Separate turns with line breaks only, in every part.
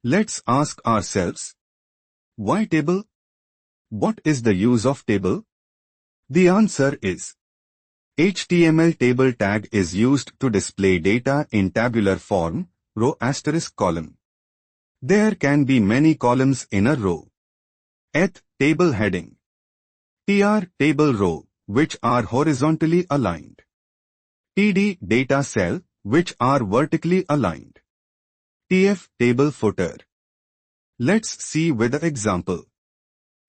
Let's ask ourselves, why table? What is the use of table? The answer is HTML table tag is used to display data in tabular form, row * column. There can be many columns in a row. Table heading. Table row, which are horizontally aligned. TD data cell, which are vertically aligned. Table footer. Let's see with an example.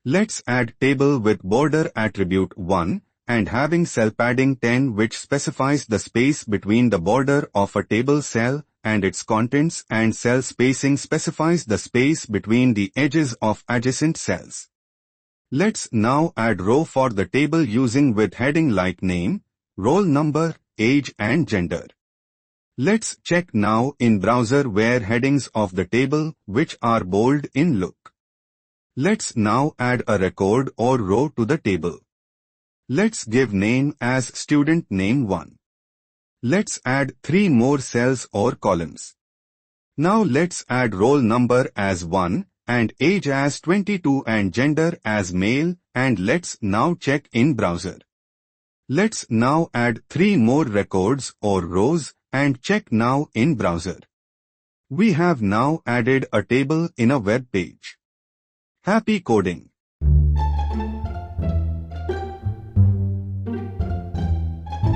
Let's add table with border attribute 1 and having cell padding 10, which specifies the space between the border of a table cell and its contents, and cell spacing specifies the space between the edges of adjacent cells. Let's now add row for the table using with heading like name, roll number, age and gender. Let's check now in browser where headings of the table which are bold in look. Let's now add a record or row to the table. Let's give name as student name 1. Let's add 3 more cells or columns. Now let's add roll number as 1 and age as 22 and gender as male, and let's now check in browser. Let's now add 3 more records or rows and check now in browser. We have now added a table in a web page. Happy coding!